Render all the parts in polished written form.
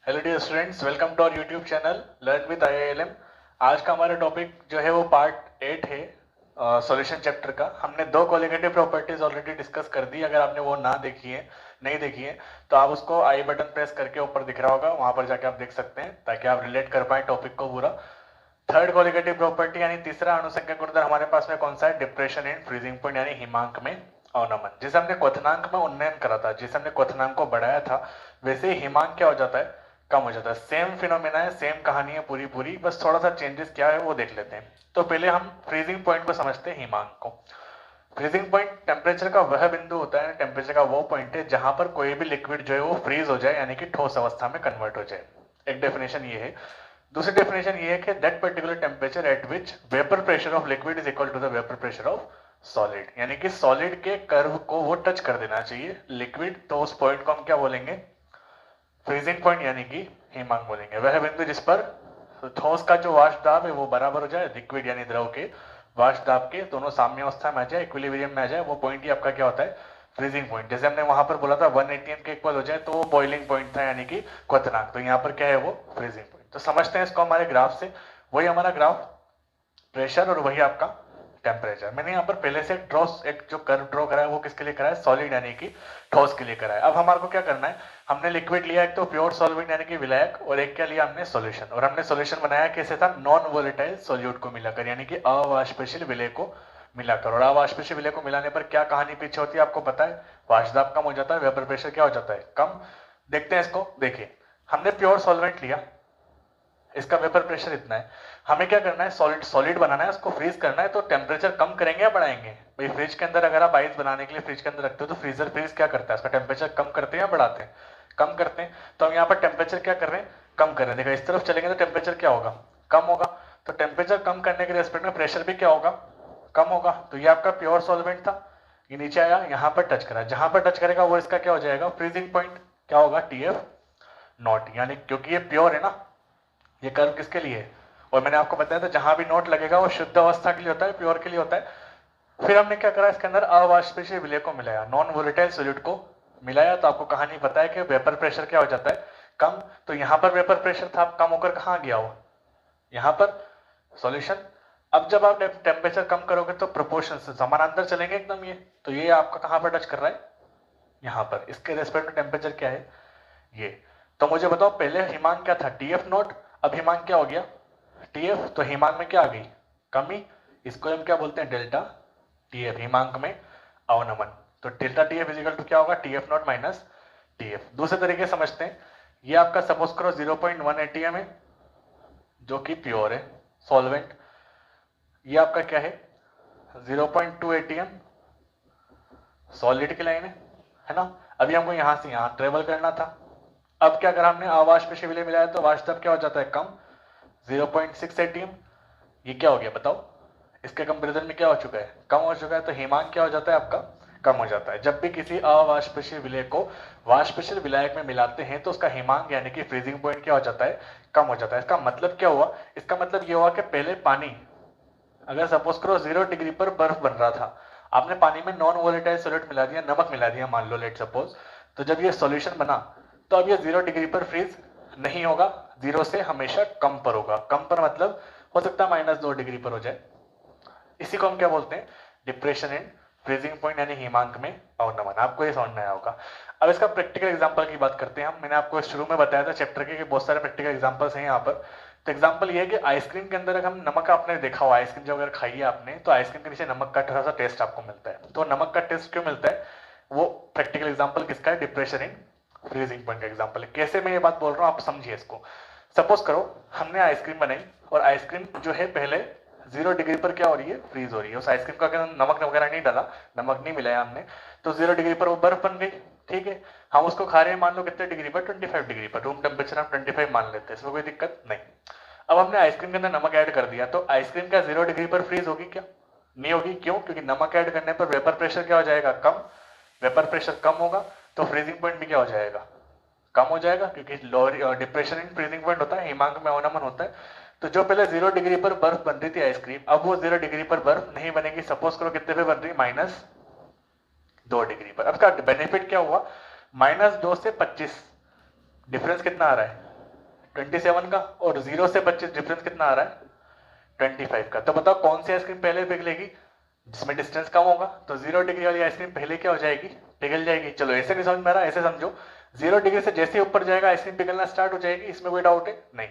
Hello dear students, welcome to our YouTube channel learn with IILM। आज का हमारा topic जो है वो पार्ट 8 है सॉल्यूशन चैप्टर का। हमने दो कोलिगेटिव प्रॉपर्टीज ऑलरेडी डिस्कस कर दी। अगर आपने वो नहीं देखी है तो आप उसको आई बटन प्रेस करके ऊपर दिख रहा होगा, वहां पर जाके आप देख सकते हैं ताकि आप रिलेट कर पाए टॉपिक को पूरा। थर्ड कोलिगेटिव प्रॉपर्टी यानी तीसरा अणुसंख्यक गुणधर्म हमारे पास में कौन सा है? डिप्रेशन एंड फ्रीजिंग पॉइंट यानी हिमांक में अवनमन। जिसे हमने क्वथनांक में उन्नयन करा था, जिसे हमने क्वथनांक को बढ़ाया था, वैसे ही हिमांक क्या हो जाता है? कम हो जाता है। सेम फिनोमेना है, सेम कहानी है पूरी, बस थोड़ा सा चेंजेस क्या है वो देख लेते हैं। तो पहले हम फ्रीजिंग पॉइंट को समझते हैं, हिमांक को। फ्रीजिंग पॉइंट टेम्परेचर का वह बिंदु होता है, टेम्परेचर का वो पॉइंट है जहां पर कोई भी लिक्विड जो है वो फ्रीज हो जाए, यानी कि ठोस अवस्था में कन्वर्ट हो जाए। एक डेफिनेशन ये है। दूसरी डेफिनेशन ये है कि that particular temperature at which vapour pressure of liquid is equal to the vapour pressure of solid, यानी कि सॉलिड के कर्व को वो टच कर देना चाहिए लिक्विड, तो उस पॉइंट को हम क्या बोलेंगे? फ्रीजिंग पॉइंट यानी कि हिमांक बोलेंगे। वह बिंदु जिस पर ठोस का जो वाष्प दाब है वो बराबर हो जाए लिक्विड यानी द्रव के वाष्प दाब के, दोनों साम्य अवस्था में आ जाए, इक्विलिब्रियम में आ जाए, वो पॉइंट ही आपका क्या होता है? Freezing point. जैसे हमने वहां पर बोला था 1 atm के इक्वल हो जाए तो वो बॉइलिंग पॉइंट था, यानी कि क्वथनांक। तो यहाँ पर क्या है? वो फ्रीजिंग पॉइंट। तो समझते हैं इसको हमारे ग्राफ से। वही हमारा ग्राफ प्रेशर और वही आपका टेम्परेचर। मैंने यहाँ पर पहले से एक जो कर्व ड्रॉ करा है वो किसके लिए करा है? सॉलिड यानी कि ठोस के लिए करा है। अब हमारे को क्या करना है? हमने लिक्विड लिया, एक तो प्योर सॉल्वेंट यानी कि विलायक, और एक क्या लिया हमने? सॉल्यूशन। और हमने सॉल्यूशन बनाया कैसे था? नॉन वोलेटाइल सॉल्यूट को मिलाकर, यानी कि अवाष्पशील विलय को मिलाकर। और अवाष्पशील विलय को मिलाने पर क्या कहानी पीछे होती है आपको पता है? वाष्प दाब कम हो जाता है, वेपर प्रेशर क्या हो जाता है? कम। देखते हैं इसको। देखिए, हमने प्योर सॉल्वेंट लिया, इसका वेपर प्रेशर इतना है। हमें क्या करना है? सॉलिड बनाना है, उसको फ्रीज करना है। तो टेम्परेचर कम करेंगे या बढ़ाएंगे? भाई फ्रिज के अंदर अगर आप आइस बनाने के लिए फ्रिज के अंदर रखते हो तो फ्रीज क्या करता है? उसका टेम्परेचर कम करते हैं या बढ़ाते हैं? कम करते हैं। तो हम यहाँ पर टेम्परेचर क्या कर रहे हैं? कम कर रहे हैं। देखो इस तरफ चलेंगे तो टेम्परेचर क्या होगा? कम होगा। तो टेम्परेचर कम करने के रेस्पेक्ट में प्रेशर भी क्या होगा? कम होगा। तो ये आपका प्योर सॉल्वेंट था, ये नीचे आया, यहाँ पर टच करा, जहां पर टच करेगा वो इसका क्या हो जाएगा? Freezing point. क्या होगा? TF नॉट, यानी क्योंकि ये प्योर है ना, ये कर्व किसके लिए है? और मैंने आपको बताया था जहां भी नोट लगेगा वो शुद्ध अवस्था के लिए होता है, प्योर के लिए होता है। फिर हमने क्या करा? इसके अंदर अवाष्पशील विलय को मिलाया, नॉन वोलेटाइल सॉल्यूट को मिलाया। तो आपको कहानी पता है कि वेपर प्रेशर क्या हो जाता है? कम। तो यहां पर वेपर प्रेशर था, कम होकर कहां गया हो? यहां पर सॉल्यूशन। अब जब आप टेम्परेचर कम करोगे तो प्रोपोर्शन से समानांतर चलेंगे एकदम ये। तो ये आपका कहां पर टच कर रहा है? यहां पर। इसके रेस्पेक्ट में टेम्परेचर क्या है? ये। तो मुझे बताओ पहले हिमांक क्या था? TF not. अब हिमांक क्या हो गया? TF। तो हिमांक में क्या आ गई? कमी। इसको हम क्या बोलते हैं? डेल्टा TF, हिमांक में अवनमन। तो डेल्टा TF इजिकल टू क्या होगा? TF not minus TF। दूसरे तरीके समझते हैं। ये आपका सपोज करो 0.1 atm है जो कि प्योर है सॉल्वेंट। ये आपका क्या है? 0.2 atm सॉलिड की लाइन है ना। अभी हमको यहां से यहां ट्रेवल करना था। अब क्या करा हमने? अवाष्पशील विलय मिलाया तो वाष्प दाब क्या हो जाता है? कम, 0.6 atm। ये क्या हो गया बताओ? इसके कंपेरिजन में क्या हो चुका है? कम हो चुका है। तो हिमांक क्या हो जाता है आपका? कम हो जाता है। जब भी किसी अवाष्पशील विलय को वाष्पशील विलायक में मिलाते हैं तो उसका हिमांक यानी कि फ्रीजिंग पॉइंट क्या हो जाता है? कम हो जाता है। इसका मतलब क्या हुआ? इसका मतलब ये हुआ कि पहले पानी, अगर सपोज करो 0 डिग्री पर बर्फ बन रहा था, आपने पानी में नॉन वोलेटाइल सॉल्यूट मिला दिया, नमक मिला दिया मान लो, लेट सपोज। तो जब ये सॉल्यूशन बना तो अब ये 0 डिग्री पर फ्रीज नहीं होगा, 0 से हमेशा कम पर होगा। कम पर मतलब हो सकता है -2 डिग्री पर हो जाए। इसी को हम क्या बोलते हैं? डिप्रेशन एंड फ्रीजिंग पॉइंट यानी हिमांक में अवनमन। आपको ये समझ में आया होगा। अब इसका प्रैक्टिकल एग्जांपल की बात करते हैं हम। मैंने आपको शुरू में बताया था चैप्टर के कि बहुत सारे प्रैक्टिकल एग्जांपल्स हैं यहाँ पर। तो एग्जांपल ये है कि आइसक्रीम के अंदर अगर हम नमक, आपने देखा हो आइसक्रीम जब अगर खाई है आपने तो आइसक्रीम के नीचे नमक का थोड़ा सा टेस्ट आपको मिलता है। तो नमक का टेस्ट क्यों मिलता है? वो प्रैक्टिकल एग्जांपल किसका है? डिप्रेशन एंड फ्रीजिंग पॉइंट का एग्जांपल है। कैसे मैं ये बात बोल रहा हूँ आप समझिए इसको। सपोज करो हमने आइसक्रीम बनाई और आइसक्रीम जो है पहले 0 डिग्री पर क्या हो रही है? फ्रीज हो रही है। उस आइसक्रीम का अगर नमक वगैरह नहीं डाला, नमक नहीं मिलाया हमने, तो 0 डिग्री पर वो बर्फ बन गई। ठीक है, हम उसको खा रहे हैं मान लो कितने डिग्री पर? 25 डिग्री पर। रूम टेम्परेचर हम 25 मान लेते हैं, इसमें कोई दिक्कत नहीं। अब हमने आइसक्रीम के अंदर नमक ऐड कर दिया तो आइसक्रीम क्या 0 डिग्री पर फ्रीज होगी क्या? नहीं होगी। क्यों? क्योंकि नमक ऐड करने पर वेपर प्रेशर क्या हो जाएगा? कम। वेपर प्रेशर कम होगा तो फ्रीजिंग पॉइंट भी क्या हो जाएगा? कम हो जाएगा, क्योंकि lower depression in freezing point होता है, हिमांक में अवनमन होता है। तो जो पहले 0 डिग्री पर बर्फ बन रही थी आइसक्रीम, अब वो 0 डिग्री पर बर्फ नहीं बनेगी। सपोज करो कितने पे बन रही? -2 डिग्री पर। अब का बेनिफिट क्या हुआ? -2 से 25, डिफरेंस कितना आ रहा है? 27 का, और 0 से 25 डिफरेंस कितना आ रहा है 25 का। तो बताओ कौन सी आइसक्रीम पहले पिघलेगी, जिसमें डिस्टेंस कम होगा। तो 0 डिग्री वाली आइसक्रीम पहले क्या हो जाएगी, पिघल जाएगी। चलो ऐसे नहीं समझ में आ रहा, ऐसे समझो 0 डिग्री से जैसे ऊपर जाएगा आइसक्रीम पिघलना स्टार्ट हो जाएगी, इसमें कोई डाउट है नहीं।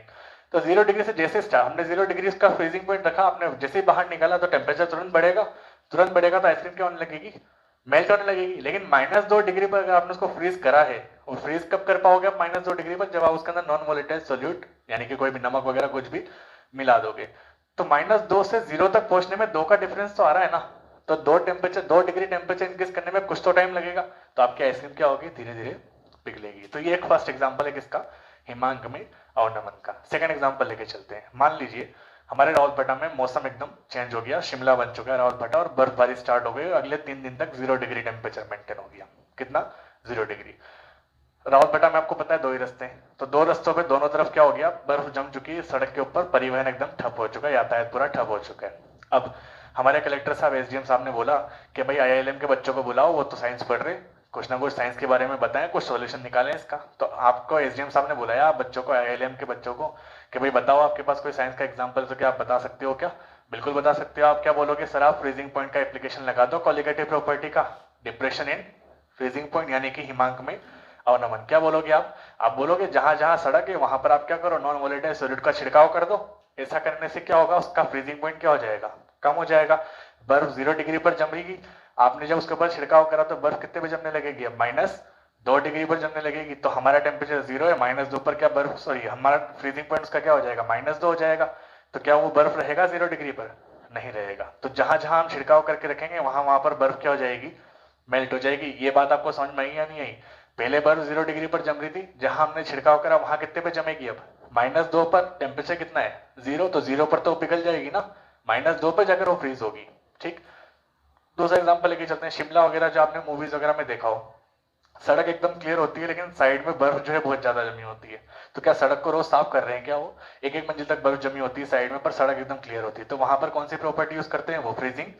तो 0 डिग्री से जैसे स्टार्ट, हमने 0 डिग्री का फ्रीजिंग पॉइंट रखा, आपने जैसे ही बाहर निकाला तो टेम्परेचर तुरंत बढ़ेगा, तुरंत बढ़ेगा तो आइसक्रीम क्या होने लगेगी, मेल्ट होने लगेगी। लेकिन -2 डिग्री पर अगर आपने उसको फ्रीज करा है, और फ्रीज कब कर पाओगे आप -2 डिग्री पर, जब आप उसके अंदर नॉन वोलेटाइल सोल्यूट यानी कि कोई भी नमक वगैरह कुछ भी मिला दोगे। तो -2 से 0 तक पहुंचने में 2 का डिफरेंस तो आ रहा है ना, तो 2 डिग्री टेम्परेचर इंक्रीज करने में कुछ तो टाइम लगेगा, तो आपकी आइसक्रीम क्या होगी, धीरे धीरे पिघलेगी। तो ये एक फर्स्ट एग्जाम्पल है किसका, हिमांक में अवनमन का। सेकंड एग्जाम्पल लेके चलते हैं। मान लीजिए हमारे रावलभाटा में मौसम एकदम चेंज हो गया, शिमला बन चुका है रावलभाटा, और बर्फबारी स्टार्ट हो गई, अगले 3 दिन तक 0 डिग्री टेम्परेचर मेंटेन हो गया। कितना, 0 डिग्री। रावलभाटा में आपको पता है 2 ही रास्ते हैं, तो 2 रास्तों पे दोनों तरफ क्या हो गया, बर्फ जम चुकी है, सड़क के ऊपर परिवहन एकदम ठप हो चुका है, यातायात पूरा ठप हो चुका है। अब हमारे कलेक्टर साहब, एसडीएम साहब ने बोला कि भाई आईआईएलएम के बच्चों को बुलाओ, वो तो साइंस पढ़ रहे, कुछ ना कुछ साइंस के बारे में बताएं, कुछ सॉल्यूशन निकालें इसका। तो आपको एसडीएम साहब ने बुलाया बच्चों को, आईआईएलएम के बच्चों को, कि भाई बताओ आपके पास कोई साइंस का एग्जाम्पल तो क्या आप बता सकते हो क्या। बिल्कुल बता सकते हो। आप क्या बोलोगे, सर आप फ्रीजिंग पॉइंट का एप्लीकेशन लगा दो कॉलिगेटिव प्रॉपर्टी का, डिप्रेशन इन फ्रीजिंग पॉइंट यानी कि हिमांक में अवनमन। क्या बोलोगे आप बोलोगे जहां जहां सड़क है वहां पर आप क्या करो, नॉन वोलेटाइल सॉल्यूट का छिड़काव कर दो। ऐसा करने से क्या होगा, उसका फ्रीजिंग पॉइंट क्या हो जाएगा, कम हो जाएगा। बर्फ 0 डिग्री पर जमेगी, आपने जब उसके ऊपर छिड़काव करा तो बर्फ कितने पे जमने लगेगी, अब -2 डिग्री पर जमने लगेगी। तो हमारा टेम्परेचर 0 है, -2 पर क्या बर्फ, सॉरी हमारा फ्रीजिंग पॉइंट उसका क्या हो जाएगा, -2 हो जाएगा। तो क्या वो बर्फ रहेगा 0 डिग्री पर, नहीं रहेगा। तो जहां जहां हम छिड़काव करके रखेंगे वहां वहां पर बर्फ क्या हो जाएगी, मेल्ट हो जाएगी। ये बात आपको समझ में आई या नहीं आई। पहले बर्फ 0 डिग्री पर जम रही थी, जहां हमने छिड़काव करा वहां कितने पे जमेगी, अब -2 पर, टेम्परेचर कितना है 0, तो 0 पर तो पिघल जाएगी ना, -2 पर जाकर वो फ्रीज होगी। ठीक, दूसरा एग्जांपल लेके चलते हैं। शिमला वगैरह जो आपने मूवीज वगैरह में देखा हो, सड़क एकदम क्लियर होती है लेकिन साइड में बर्फ जो है बहुत ज्यादा जमी होती है। तो क्या सड़क को रोज साफ कर रहे हैं क्या, वो एक एक मंजिल तक बर्फ जमी होती है साइड में, पर सड़क एकदम क्लियर होती है। तो वहां पर कौन सी प्रॉपर्टी यूज करते हैं, वो फ्रीजिंग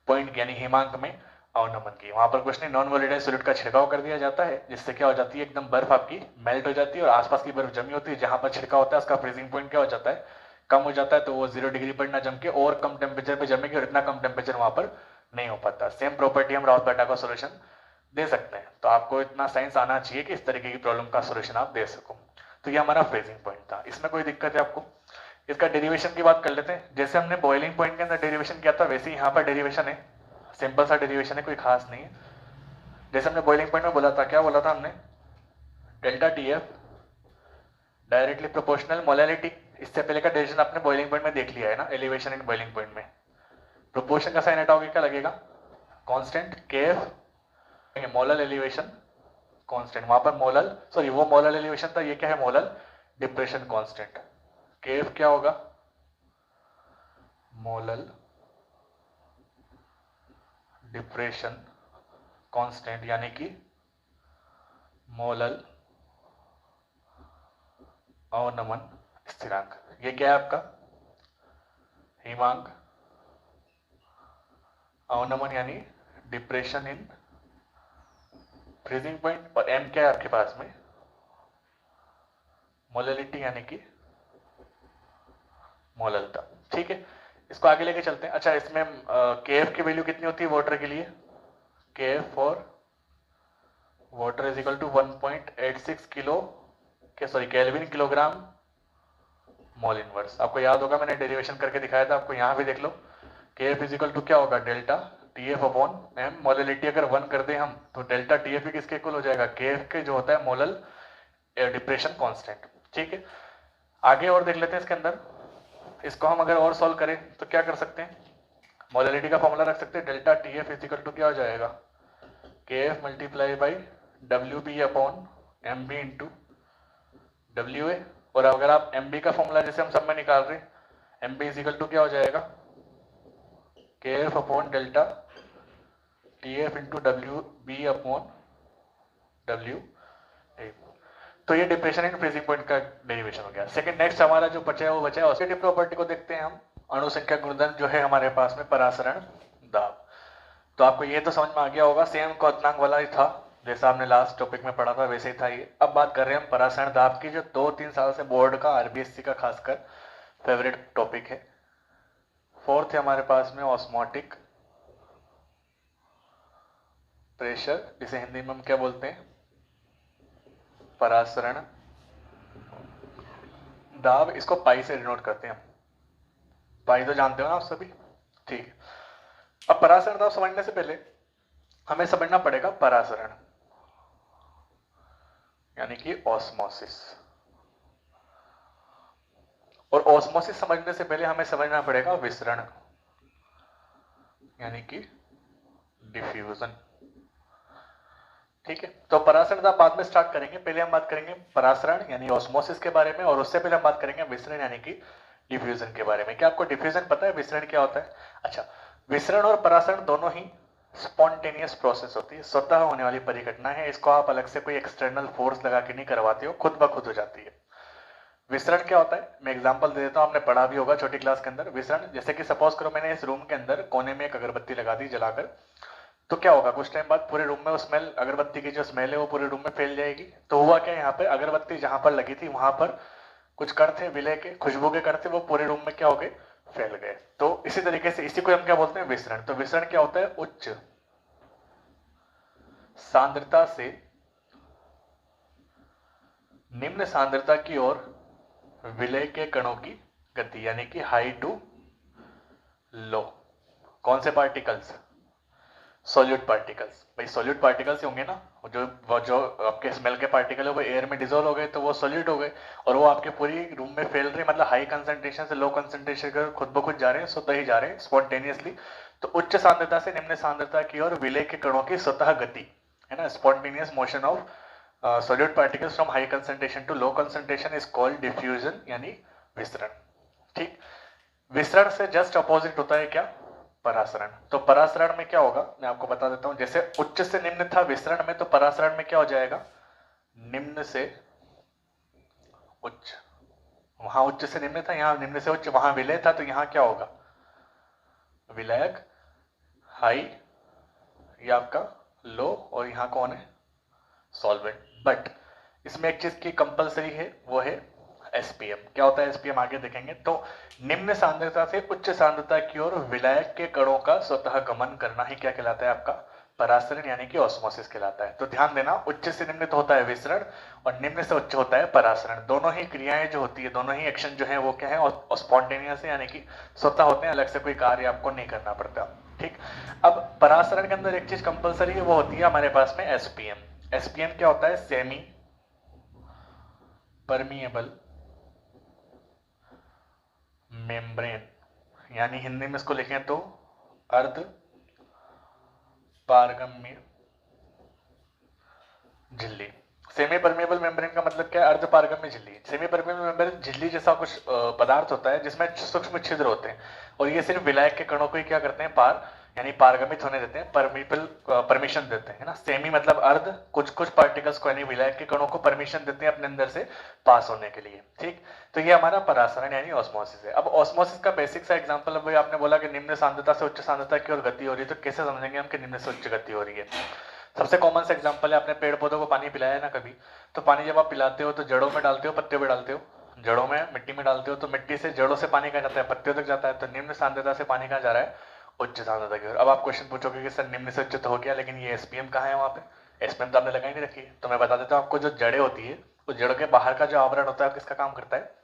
पॉइंट यानी हिमांक में अवनमन की। वहां पर कुछ नहीं, नॉन वोलेटाइल सॉल्यूट का छिड़काव कर दिया जाता है, जिससे क्या हो जाती है, एकदम बर्फ आपकी मेल्ट हो जाती है, और आसपास की बर्फ जमी होती है जहां पर छिड़काव होता है उसका फ्रीजिंग पॉइंट क्या हो जाता है, कम हो जाता है। तो वो 0 डिग्री पर ना जम के और कम टेम्परेचर पे जमेगी, और इतना कम टेम्परेचर वहां पर नहीं हो पाता। सेम प्रॉपर्टी हम रावलभाटा का सोल्यूशन दे सकते हैं। तो आपको इतना साइंस आना चाहिए कि इस तरीके की प्रॉब्लम का सोल्यूशन आप दे सको। तो ये हमारा फ्रीजिंग पॉइंट था। इसमें कोई दिक्कत है आपको? इसका डेरिवेशन की बात कर लेते हैं। जैसे हमने बॉइलिंग पॉइंट के अंदर डेरिवेशन किया था, वैसे ही यहाँ पर डेरिवेशन है, सिंपल सा डेरिवेशन है, कोई खास नहीं है। जैसे हमने बॉइलिंग पॉइंट में बोला था, क्या बोला था हमने, delta TF directly proportional molality. इससे पहले का डेरिवेशन आपने बॉइलिंग पॉइंट में देख लिया है ना, एलिवेशन इन बॉइलिंग पॉइंट में। प्रोपोर्शन का साइन हटाओगे क्या लगेगा, constant KF, molal elevation constant, वहां पर मोलल, सॉरी वो मोलल एलिवेशन था, ये क्या है, मोलल डिप्रेशन कांस्टेंट। केएफ क्या होगा, मोलल डिप्रेशन कांस्टेंट यानी कि मोलल अवनमन स्थिरांक। ये क्या है आपका, हिमांक अवनमन यानी डिप्रेशन इन फ्रीजिंग पॉइंट। और एम क्या है आपके पास में, मोललिटी यानी कि मोललता। ठीक है, इसको आगे लेके चलते हैं। अच्छा, इसमें केएफ की वैल्यू कितनी होती है वाटर के लिए, KF for water is equal to 1.86 kilo के, sorry kelvin kilogram mole inverse. आपको याद होगा मैंने डेरिवेशन करके दिखाया था, आपको यहां भी देख लो। केएफ इज इक्वल टू क्या होगा, delta TF upon M. Molality अगर 1 कर दे हम तो डेल्टा टीएफ भी किसके इक्वल हो जाएगा, केएफ के जो होता है मोलल डिप्रेशन कांस्टेंट। ठीक है, आगे और देख लेते हैं इसके अंदर। इसको हम अगर और सॉल्व करें तो क्या कर सकते हैं, मोललिटी का फॉर्मूला रख सकते हैं, delta TF is equal to क्या हो जाएगा, KF multiply by W B upon M B into W A. और अगर आप एम बी का फॉर्मूला जैसे हम सब में निकाल रहे हैं, M B is equal to क्या हो जाएगा, KF upon delta TF into W B upon W A. तो ये डिप्रेशन इन फ्रीजिंग पॉइंट का डेरिवेशन हो गया। सेकंड नेक्स्ट हमारा जो बचा है वो बचा है ऑक्सीडेटिव प्रॉपर्टी को देखते हैं हम। अणु संख्या गुणधर्म जो है हमारे पास में, परासरण दाब। तो आपको ये तो समझ में आ गया होगा, सेम क्वथनांक वाला ही था जैसा आपने लास्ट टॉपिक में पढ़ा था वैसे ही था ये। अब बात कर रहे हैं हम परासरण दाब की, जो 2-3 साल से बोर्ड का आरबीएससी का खासकर फेवरेट टॉपिक है। फोर्थ है हमारे पास में ऑस्मोटिक प्रेशर, जिसे हिंदी में हम क्या बोलते हैं, परासरण दाब। इसको पाई से डिनोट करते हैं हम। पाई तो जानते हो ना आप सभी, ठीक है। अब परासरण दाब समझने से पहले हमें समझना पड़ेगा परासरण यानी कि ऑस्मोसिस। और ऑस्मोसिस समझने से पहले हमें समझना पड़ेगा विसरण यानी कि डिफ्यूजन। ठीक है, तो परासरण दाब बाद में स्टार्ट करेंगे। पहले हम बात करेंगे परासरण यानी ऑस्मोसिस के बारे में, और उससे पहले हम बात करेंगे विसरण यानी कि डिफ्यूजन के बारे में। क्या आपको डिफ्यूजन पता है, विसरण क्या होता है? अच्छा, विसरण और परासरण दोनों ही स्पॉन्टेनियस प्रोसेस होती है, स्वतः होने वाली परिघटना है। इसको आप अलग से कोई एक्सटर्नल फोर्स लगा के नहीं करवाते हो, खुद ब खुद हो जाती है। विसरण क्या होता है, मैं एग्जांपल दे देता हूं, आपने पढ़ा भी होगा छोटी क्लास के अंदर। विसरण जैसे कि सपोज करो मैंने इस रूम के अंदर कोने में एक अगरबत्ती लगा दी जलाकर, तो क्या होगा, कुछ टाइम बाद पूरे रूम में वो स्मेल, अगरबत्ती की जो स्मेल है वो पूरे रूम में फैल जाएगी। तो हुआ क्या, यहाँ पे अगरबत्ती जहां पर लगी थी वहां पर कुछ कण थे विलय के, खुशबू के कण थे, वो पूरे रूम में क्या हो गए, फैल गए। तो इसी तरीके से इसी को हम क्या बोलते हैं, विसरण। तो विसरण क्या होता है, उच्च सांद्रता से निम्न सांद्रता की ओर विलय के कणों की गति, यानी कि हाई टू लो। कौन से पार्टिकल्स, सॉल्यूट पार्टिकल्स। भाई सॉल्यूट पार्टिकल्स होंगे ना, जो आपके स्मेल के पार्टिकल है वो एयर में डिजोल्व हो गए तो वो सॉल्यूट हो गए, और वो आपके पूरी रूम में फैल रहे, मतलब हाई कंसंट्रेशन से लो कंसंट्रेशन कर खुद ब खुद जा रहे हैं, स्वतः ही जा रहे हैं, स्पॉन्टेनियसली। तो उच्च सांद्रता से निम्न सांद्रता की ओर विलय के कणों की स्वतः गति है ना, spontaneous motion of solute particles from high concentration to low concentration is called diffusion यानी विसरण। ठीक, विसरण से जस्ट अपोजिट होता है क्या, परासरण। तो परासरण में क्या होगा मैं आपको बता देता हूं। जैसे उच्च से निम्न था विसरण में, तो परासरण में क्या हो जाएगा, निम्न से उच्च। वहां उच्च से निम्न था, यहां निम्न से उच्च। वहां विलय था तो यहां क्या होगा, विलयक हाई, ये आपका लो, और यहां कौन है, सॉल्वेंट। बट इसमें एक चीज की कंपलसरी है, वो है एसपीएम। क्या होता है एसपीएम, आगे देखेंगे। तो निम्न सांद्रता से उच्च सांद्रता की ओर विलायक के कणों का स्वतः गमन करना ही क्या कहलाता है, आपका परासरण यानी कि ऑस्मोसिस कहलाता है। तो ध्यान देना, उच्च से निम्न तो होता है विसरण, और निम्न से उच्च होता है परासरण। दोनों ही क्रियाएं जो होती है, दोनों ही एक्शन जो है वो क्या है, स्पॉन्टेनियस है, यानी कि स्वतः होते हैं, अलग से कोई कार्य आपको नहीं करना पड़ता। ठीक, अब परासरण के अंदर एक चीज कंपलसरी है, वो होती है हमारे पास में एसपीएम। एसपीएम क्या होता है, सेमी परमिएबल मेम्ब्रेन, यानी हिंदी में इसको लिखें तो अर्ध पारगम्य झिल्ली। सेमी परमेबल मेम्ब्रेन का मतलब क्या है, अर्ध पारगम्य झिल्ली। सेमी परमेबल मेम्ब्रेन झिल्ली जैसा कुछ पदार्थ होता है जिसमें सूक्ष्म छिद्र होते हैं, और ये सिर्फ विलायक के कणों को ही क्या करते हैं, पार यानी पारगमित होने देते हैं, परमिबल परमिशन देते हैं, है ना। सेमी मतलब अर्ध, कुछ कुछ पार्टिकल्स को यानी विलायक के कणों को परमिशन देते हैं अपने अंदर से पास होने के लिए। ठीक, तो ये हमारा परासरण यानी ऑस्मोसिस है। अब ऑस्मोसिस का बेसिक सा एग्जांपल, अब आपने बोला कि निम्न सांद्रता से उच्च सांद्रता की ओर गति हो रही है, तो कैसे समझेंगे हम कि निम्न से उच्च गति हो रही है। सबसे कॉमन सा एग्जांपल है, आपने पेड़ पौधों को पानी पिलाया है ना कभी, तो पानी जब आप पिलाते हो तो जड़ों में डालते हो, पत्तियों में डालते हो, जड़ों में मिट्टी में डालते हो, तो मिट्टी से जड़ों से पानी कहाँ जाता है, पत्तियों तक जाता है। तो निम्न सांद्रता से पानी कहाँ जा रहा है, उच्च सांद्रता की ओर। अब आप क्वेश्चन पूछोगे कि सर निम्न से उच्च तो हो गया, लेकिन ये एसपीएम कहाँ है, वहां पे एसपीएम तो आपने लगाई नहीं रखी है। तो मैं बता देता हूँ आपको, जो जड़ें होती है उस जड़ों के बाहर का जो आवरण होता है किसका काम करता है,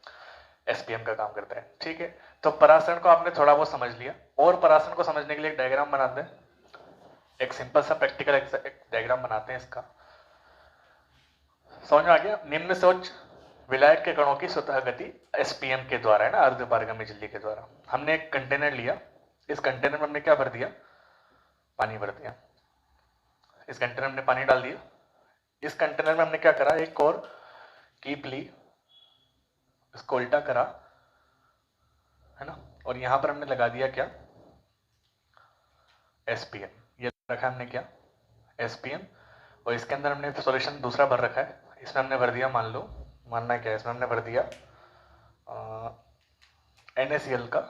एसपीएम का काम करता है। ठीक है, तो परासरण को आपने थोड़ा बहुत समझ लिया, और परासरण को समझने के लिए एक डायग्राम बनाते हैं, एक सिंपल सा प्रैक्टिकल डायग्राम बनाते हैं इसका। समझ में आ गया, निम्न से उच्च विलायक के कणों की स्वतः गति एसपीएम के द्वारा, है ना, अर्ध पारगम्य झिल्ली के द्वारा। हमने एक कंटेनर लिया, इस कंटेनर में हमने क्या भर दिया, पानी भर दिया। इस कंटेनर में हमने पानी डाल दिया। इस कंटेनर में हमने क्या करा, एक और कीप ली, इसको उल्टा करा, है ना, और यहां पर हमने लगा दिया क्या, एसपीएम। ये रखा हमने क्या, एसपीएम, और इसके अंदर हमने सॉल्यूशन दूसरा भर रखा है। इसमें हमने भर दिया, मान लो, मानना क्या है, इसमें हमने भर दिया NaCl का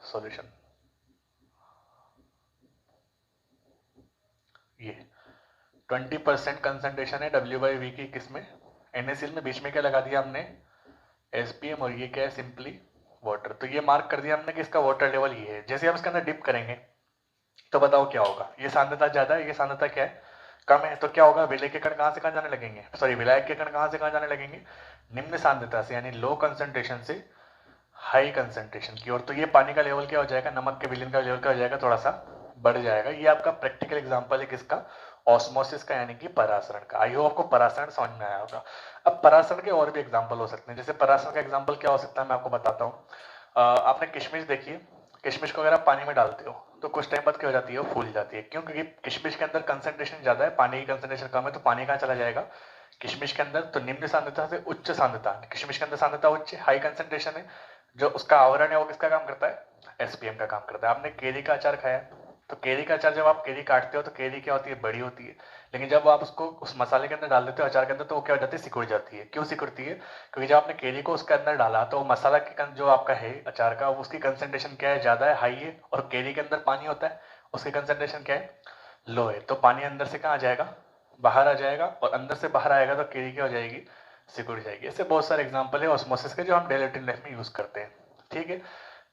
सॉल्यूशन, ये 20% कंसंट्रेशन है W/V की, किसमें, NaCl में। बीच में क्या लगा दिया हमने, SPM, और ये क्या है, सिंपली वाटर। तो ये मार्क कर दिया हमने कि इसका वाटर लेवल ये है। जैसे हम इसके अंदर डिप करेंगे तो बताओ क्या होगा, ये सांद्रता ज्यादा है, ये सांद्रता क्या है, कम है। तो क्या होगा, विलय के कण कहां से कहां जाने लगेंगे, सॉरी विलायक के कण कहां से कहां जाने लगेंगे, निम्न सांद्रता से यानी लो कंसंट्रेशन से हाई कंसंट्रेशन की ओर। तो ये पानी का लेवल क्या हो जाएगा, नमक के विलयन का लेवल क्या हो जाएगा, थोड़ा सा बढ़ जाएगा। ये आपका प्रैक्टिकल एग्जांपल है किसका, ऑस्मोसिस का, यानी कि परासरण का। आई होप आपको परासरण समझ में आया होगा। अब परासरण के और भी एग्जांपल हो सकते हैं। जैसे परासरण का एग्जांपल क्या हो सकता है, मैं आपको बताता हूँ। आपने किशमिश देखी है, किशमिश को अगर आप पानी में डालते हो तो कुछ टाइम बाद क्या हो जाती है, वो फूल जाती है। क्यों, क्योंकि किशमिश के अंदर कंसंट्रेशन ज्यादा है, पानी की कंसंट्रेशन कम है। तो पानी कहाँ चला जाएगा, किशमिश के अंदर। तो निम्न सांद्रता से उच्च सांद्रता, किशमिश के अंदर सांद्रता उच्च, हाई कंसंट्रेशन है। जो उसका आवरण है वो किसका काम करता है, SPM का काम करता है। आपने केरी का अचार खाया, तो केरी का अचार जब आप केरी काटते हो तो केरी क्या होती है, बड़ी होती है। लेकिन जब आप उसको उस मसाले के अंदर डाल देते हो, अचार के अंदर, तो वो क्या हो जाती है, सिकुड़ जाती है। क्यों सिकुड़ती है, क्योंकि जब आपने केरी को उसके अंदर डाला तो मसाला के जो आपका है अचार का, उसकी कंसंट्रेशन क्या है, ज्यादा है, हाई है। और केरी के अंदर पानी होता है, उसकी कंसंट्रेशन क्या है, लो है। तो पानी अंदर से कहाँ आ जाएगा, बाहर आ जाएगा, और अंदर से बाहर आएगा तो केरी क्या हो जाएगी, सिकुड़ जाएगी। ऐसे बहुत सारे एग्जाम्पल है ऑस्मोसिस के जो हम डेली रूटीन लाइफ में यूज करते हैं। ठीक है,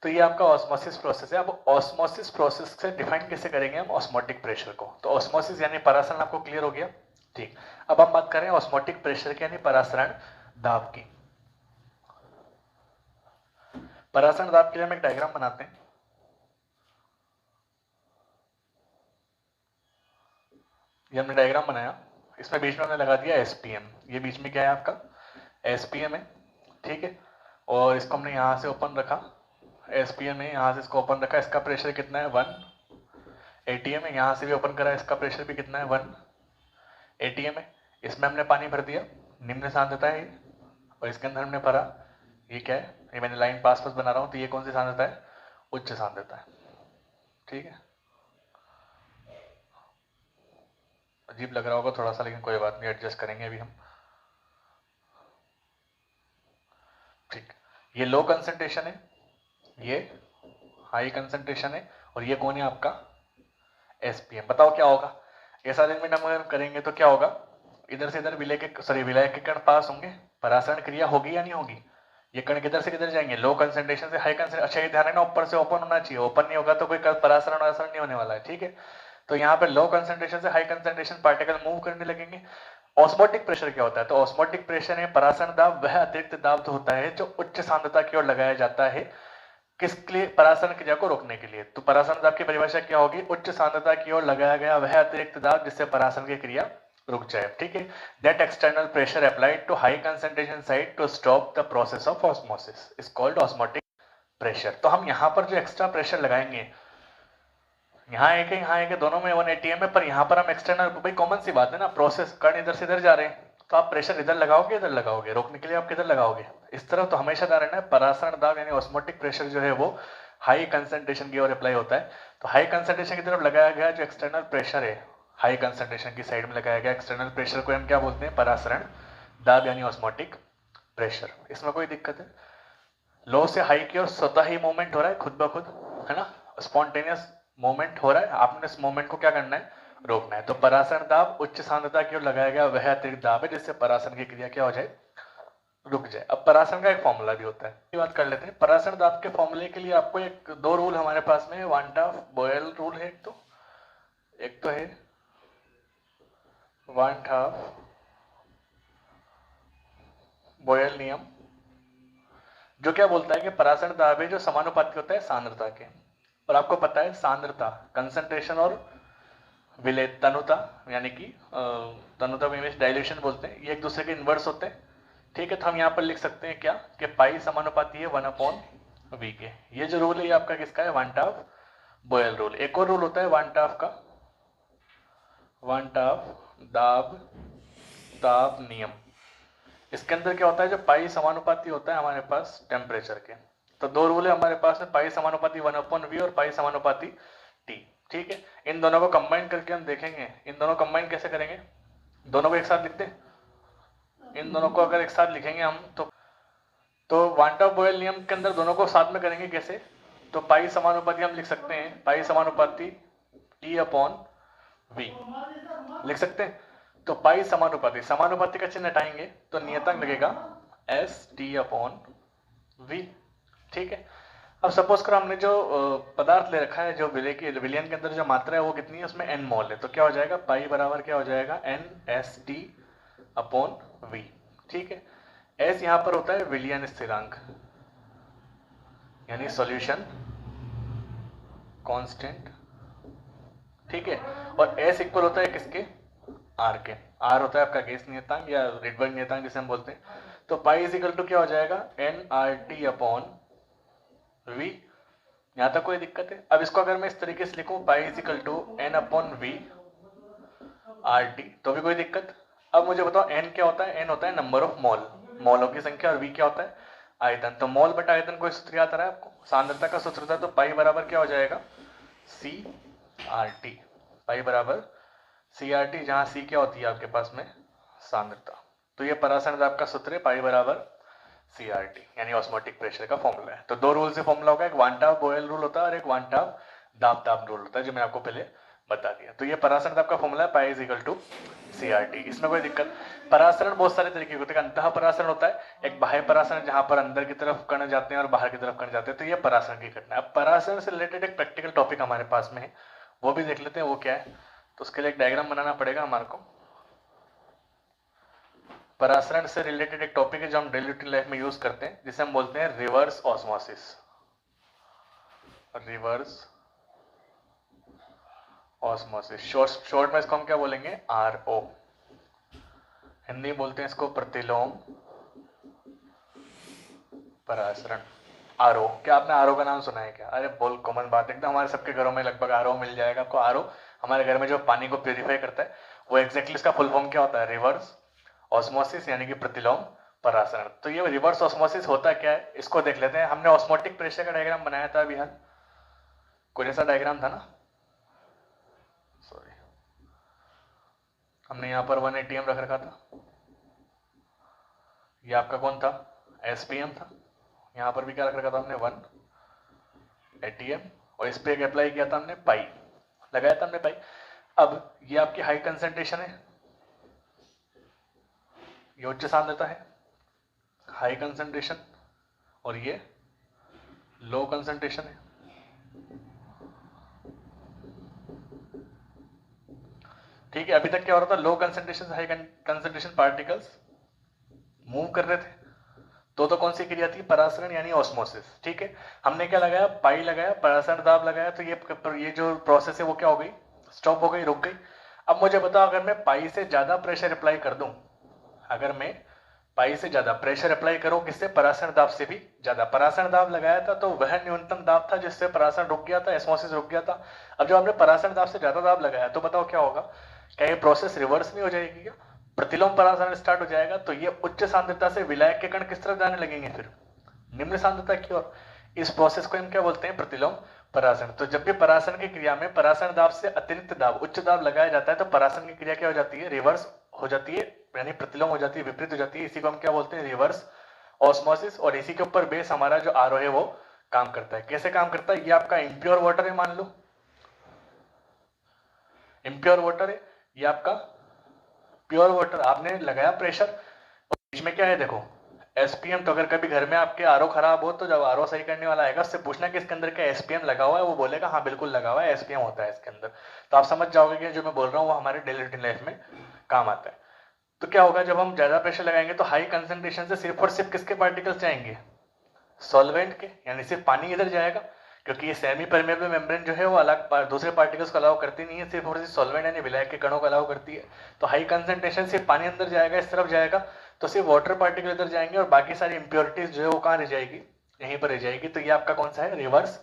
तो ये आपका ऑस्मोसिस प्रोसेस है। अब ऑस्मोसिस प्रोसेस से डिफाइन कैसे करेंगे हम ऑस्मोटिक प्रेशर को। तो ऑस्मोसिस यानी परासरण आपको क्लियर हो गया। ठीक, अब हम बात करें ऑस्मोटिक प्रेशर की, यानी परासरण दाब की। परासरण दाब के लिए हम एक डायग्राम बनाते हैं। ये हमने डायग्राम बनाया, इसमें बीच में हमने लगा दिया SPM। ये बीच में क्या है आपका, SPM है। ठीक है, और इसको हमने यहां से ओपन रखा, SPM है, यहां से इसको ओपन रखा। इसका प्रेशर कितना है, 1 ATM है। यहां से भी ओपन करा, इसका प्रेशर भी कितना है, 1 ATM है। इसमें हमने पानी भर दिया, निम्न सांद्रता है, और इसके अंदर हमने भरा, ये क्या है, ये मैंने लाइन पास पास बना रहा हूं। तो ये कौन सी सांद्रता है, उच्च सांद्रता है। ठीक है, अजीब लग रहा होगा थोड़ा सा, लेकिन कोई बात नहीं, एडजस्ट करेंगे अभी हम। ठीक, ये लो कंसंट्रेशन है, ये हाई कंसंट्रेशन है, और ये कौन है आपका, SPM। बताओ क्या होगा, ऐसा अरेंजमेंट हम करेंगे तो क्या होगा, इधर से इधर विलय के कण पास होंगे, परासरण क्रिया होगी या नहीं होगी। ये कण किधर से किधर जाएंगे, लो कंसंट्रेशन से हाई कंसंट्रेशन। अच्छा ये ध्यान रखना, ऊपर से ओपन होना चाहिए, ओपन नहीं होगा तो कोई परासरण वासरण नहीं होने वाला है। ठीक है, तो यहाँ पे लो कंसंट्रेशन से हाई कंसंट्रेशन पार्टिकल मूव करने लगेंगे। ऑस्मोटिक प्रेशर क्या होता है, तो ऑस्मोटिक प्रेशर है परासरण दाब, वह अतिरिक्त दाब तो होता है जो उच्च सांद्रता की ओर लगाया जाता है, किसके लिए, परासरण क्रिया को रोकने के लिए। तो परासरण दाब की परिभाषा क्या होगी, उच्च सांद्रता की ओर लगाया गया वह अतिरिक्त दाब जिससे परासरण की क्रिया रुक जाए। ठीक है, that external pressure applied to high concentration side to stop the process of osmosis is called osmotic pressure. तो हम यहाँ पर जो एक्स्ट्रा प्रेशर लगाएंगे, यहाँ एक है, यहाँ एक है, दोनों में 1 ATM है, पर यहाँ पर हम एक्सटर्नल, भाई कॉमन सी बात है ना, प्रोसेस कण इधर से इधर जा रहे हैं, तो आप प्रेशर इधर लगाओगे, इधर लगाओगे, रोकने के लिए आप किधर लगाओगे, इस तरफ। तो हमेशा ध्यान रखना है, परासरण दाब यानी ऑस्मोटिक प्रेशर जो है वो हाई कंसंट्रेशन की ओर अप्लाई होता है। तो हाई कंसंट्रेशन की तरफ लगाया गया जो एक्सटर्नल प्रेशर है, हाई कंसंट्रेशन की साइड में लगाया गया एक्सटर्नल प्रेशर को हम क्या बोलते हैं, परासरण दाब यानी ऑस्मोटिक प्रेशर। इसमें कोई दिक्कत है, लो से हाई की ओर स्वतः ही मूवमेंट हो रहा है, खुद ब खुद, है ना, स्पॉन्टेनियस मूवमेंट हो रहा है। आपने इस मूवमेंट को क्या करना है, रोकना है। तो परासरण दाब उच्च सांद्रता की ओर लगाया गया वह अतिरिक्त दाब है जिससे परासरण की क्रिया क्या हो जाए, रुक जाए। अब परासरण का एक फॉर्मूला भी होता है, ये बात कर लेते हैं। परासरण दाब के फॉर्मूले के लिए आपको एक दो रूल हमारे पास में, वान-टॉफ-बोयल रूल है, एक तो है वान-टॉफ-बोयल नियम, जो क्या बोलता है कि परासरण दाब है जो समानुपाती होता है सांद्रता के। और आपको पता है सांद्रता, कंसंट्रेशन और विलय, तनुता, यानी कि तनुता में डायल्यूशन बोलते हैं, ये एक दूसरे के इन्वर्स होते हैं। ठीक है, तो हम यहाँ पर लिख सकते हैं क्या, कि पाई समानुपाती है 1/v के। ये जो रूल है ये आपका किसका है, वान-टॉफ-बोयल रूल। एक और रूल होता है वान-टॉफ का, वान-टॉफ दाब नियम। इसके अंदर क्या होता है, जो पाई समानुपाती होता है हमारे पास टेम्परेचर के। तो दो रूल है हमारे पास में, पाई समानुपाती 1/v और पाई समानुपाती t। ठीक है, इन दोनों को कंबाइन करके हम देखेंगे, इन दोनों कंबाइन कैसे करेंगे, दोनों को एक साथ लिख दे, इन दोनों को अगर एक साथ लिखेंगे हम तो वान-टॉफ-बोयल नियम के अंदर दोनों को साथ में करेंगे कैसे, तो पाई समानुपाती हम लिख सकते हैं, पाई समानुपाती t/v लिख सकते हैं। तो पाई समानुपाती, समानुपाती का चिन्ह हटाएंगे तो नियतांक लगेगा ST/V। ठीक है, अब सपोज करो हमने जो पदार्थ ले रखा है, जो विलयन के अंदर जो मात्रा है वो कितनी है, उसमें n मोल है, तो क्या हो जाएगा, पाई बराबर क्या हो जाएगा, NST/V। ठीक है, S यहां पर होता है विलयन स्थिरांक यानी सॉल्यूशन कांस्टेंट। ठीक है, और S इक्वल होता है किसके, R के। R होता है आपका गैस नियतांक या रिडबर्ग नियतांक जिसे हम बोलते हैं। तो पाई इज इक्वल टू क्या हो जाएगा, NRT/V। यहां तक कोई दिक्कत है? अब इसको अगर मैं इस तरीके से लिखूं, pi is equal to N/V RT, तो भी कोई दिक्कत? अब मुझे बताओ N क्या होता है? N होता है नंबर ऑफ मोल, मोलों की संख्या, और V क्या होता है, आयतन। तो मोल बटा आयतन कोई सूत्र याद आ रहा है आपको, सांद्रता का सूत्र था, तो पाई बराबर क्या हो जाएगा, CRT। पाई बराबर CRT, जहां C क्या होती है आपके पास में, सांद्रता। तो ये परासरण दाब का सूत्र है, पाई बराबर CRT, यानी ऑस्मोटिक प्रेशर का फॉर्मूला है। तो दो रूल से फॉर्मूला होगा, एक वांटाव बोयल रूल होता है और एक वांटाव दाब रूल होता है, जो मैं आपको पहले बता दिया। तो ये परासरण दाब का फॉर्मूला है, pi is equal to CRT। इसमें कोई दिक्कत? परासरण बहुत सारे तरीके के होते हैं। अंतः परासरण होता है, एक बाह्य परासरण जहां पर अंदर की तरफ कण जाते हैं और बाहर की तरफ कण जाते हैं, तो ये परासरण की घटना है। अब परासरण से रिलेटेड एक प्रैक्टिकल टॉपिक हमारे पास में है, वो भी देख लेते हैं, वो क्या है। तो उसके लिए एक डायग्राम बनाना पड़ेगा हमारे को। परासरण से रिलेटेड एक टॉपिक है जो हम डेली रूटीन लाइफ में यूज करते हैं, जिसे हम बोलते हैं reverse osmosis. Reverse osmosis, short में इसको हम क्या बोलेंगे, RO। हिंदी में बोलते हैं इसको प्रतिलोम परासरण, RO। क्या आपने RO का नाम सुना है क्या? अरे बोल, कॉमन बात, एकदम हमारे सबके घरों में लगभग RO मिल जाएगा आपको। RO हमारे घर में जो पानी को प्यूरिफाई करता है, वो एग्जैक्टली इसका फुल फॉर्म क्या होता है, रिवर्स ऑस्मोसिस, यानी कि प्रतिलोम परासरण। तो ये रिवर्स ऑस्मोसिस होता क्या है, इसको देख लेते हैं। हमने ऑस्मोटिक प्रेशर का डायग्राम बनाया था अभी हाल, कोई ऐसा डायग्राम था ना, सॉरी, हमने यहाँ पर 1 ATM रख रखा था, ये आपका कौन था, SPM था। यहाँ पर भी क्या रख रखा था हमने, 1 ATM, और इस पे एक अप्लाई किया था हमने, पाई लगाया था हमने, पाई। अब ये आपकी हाई कंसंट्रेशन है, ये उच्च सांद्रता है, हाई कंसंट्रेशन, और ये लो कंसंट्रेशन है। ठीक है, अभी तक क्या हो रहा था, लो कंसंट्रेशन से हाई कंसंट्रेशन पार्टिकल्स मूव कर रहे थे, तो कौन सी क्रिया थी, परासरण यानी ऑस्मोसिस। ठीक है, हमने क्या लगाया, पाई लगाया, परासरण दाब लगाया, तो ये जो प्रोसेस है वो क्या हो गई, स्टॉप हो गई, रुक गई। अब मुझे बताओ, अगर मैं पाई से ज्यादा प्रेशर अप्लाई कर दूं, अगर मैं पाई से ज्यादा प्रेशर अप्लाई करूं, किससे, परासरण दाब से भी ज्यादा। परासरण दाब लगाया था तो वह न्यूनतम दाब था जिससे परासरण रुक गया था, एस्मोसिस रुक गया था। अब जब हमने परासरण दाब से ज्यादा दाब लगाया, तो बताओ क्या होगा, क्या ये प्रोसेस रिवर्स नहीं हो जाएगी क्या, प्रतिलोम परासरण स्टार्ट हो जाएगा। तो ये उच्च सांद्रता से विलायक के कण किस तरफ जाने लगेंगे, फिर निम्न सांद्रता की ओर। इस प्रोसेस को हम क्या बोलते हैं, प्रतिलोम परासरण। तो जब भी परासरण की क्रिया में परासरण दाब से अतिरिक्त दाब, उच्च दाब लगाया जाता है, तो परासरण की क्रिया क्या हो जाती है, रिवर्स हो जाती है, यानी प्रतिलोम हो जाती है, विपरीत हो जाती है। इसी को हम क्या बोलते हैं, रिवर्स ऑस्मोसिस। और इसी के ऊपर बेस हमारा जो RO है वो काम करता है। कैसे काम करता है, ये आपका इम्प्योर वाटर है, मान लो इम्प्योर वाटर है, ये आपका प्योर वाटर। आपने लगाया प्रेशर, और बीच में क्या है, देखो SPM। तो अगर कभी घर में आपके RO खराब हो, तो जब RO सही करने वाला आएगा, उससे पूछना कि इसके अंदर क्या SPM लगा हुआ है, वो बोलेगा हाँ बिल्कुल लगा हुआ है, SPM होता है इसके अंदर। तो आप समझ जाओगे कि जो मैं बोल रहा हूँ वो हमारे डेली रूटीन लाइफ में काम आता है। तो क्या होगा, जब हम ज्यादा प्रेशर लगाएंगे तो हाई कंसंट्रेशन से सिर्फ और सिर्फ किसके पार्टिकल्स जाएंगे, सॉल्वेंट के, यानी सिर्फ पानी इधर जाएगा, क्योंकि ये सेमी परमेबल मेम्ब्रेन जो है वो अलग दूसरे पार्टिकल्स को अलाउ करती नहीं है, सिर्फ और सिर्फ सॉल्वेंट यानी विलायक के कणों को अलाउ करती है। तो हाई कंसंट्रेशन से पानी अंदर जाएगा, इस तरफ जाएगा, तो सिर्फ वाटर पार्टिकल इधर जाएंगे, और बाकी सारी इंप्योरिटीज जो है वो कहाँ रह जाएगी, यहीं पर रह जाएगी। तो ये आपका कौन सा है, रिवर्स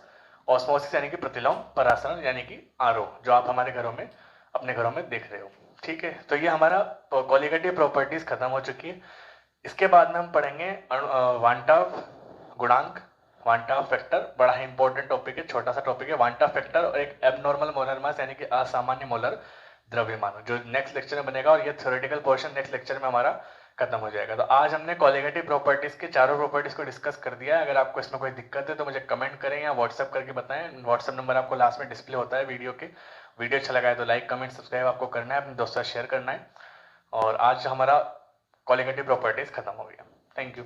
ऑस्मोसिस, यानी कि प्रतिलोम परासरण, यानी कि RO, जो आप हमारे घरों में, अपने घरों में देख रहे हो। ठीक है, तो ये हमारा कोलिगेटिव प्रॉपर्टीज खत्म हो चुकी है। इसके बाद में हम पढ़ेंगे वांटाव गुणांक, वांटा फैक्टर, बड़ा ही इंपॉर्टेंट टॉपिक है, छोटा सा टॉपिक है, वांटा फैक्टर, और एक एबनॉर्मल मोलर मास, यानी कि असामान्य मोलर द्रव्यमान, जो नेक्स्ट लेक्चर में बनेगा। और ये थ्योरेटिकल पोर्शन नेक्स्ट लेक्चर में हमारा खत्म हो जाएगा। तो आज हमने कोलिगेटिव प्रॉपर्टीज के चारों प्रॉपर्टीज को डिस्कस कर दिया है। अगर आपको इसमें कोई दिक्कत है तो मुझे कमेंट करें या व्हाट्सएप करके बताएं। व्हाट्सएप नंबर आपको लास्ट में डिस्प्ले होता है वीडियो के। वीडियो अच्छा लगा है तो लाइक, कमेंट, सब्सक्राइब आपको करना है, अपने दोस्तों से शेयर करना है। और आज हमारा कॉलिगेटिव प्रॉपर्टीज खत्म हो गया। Thank you.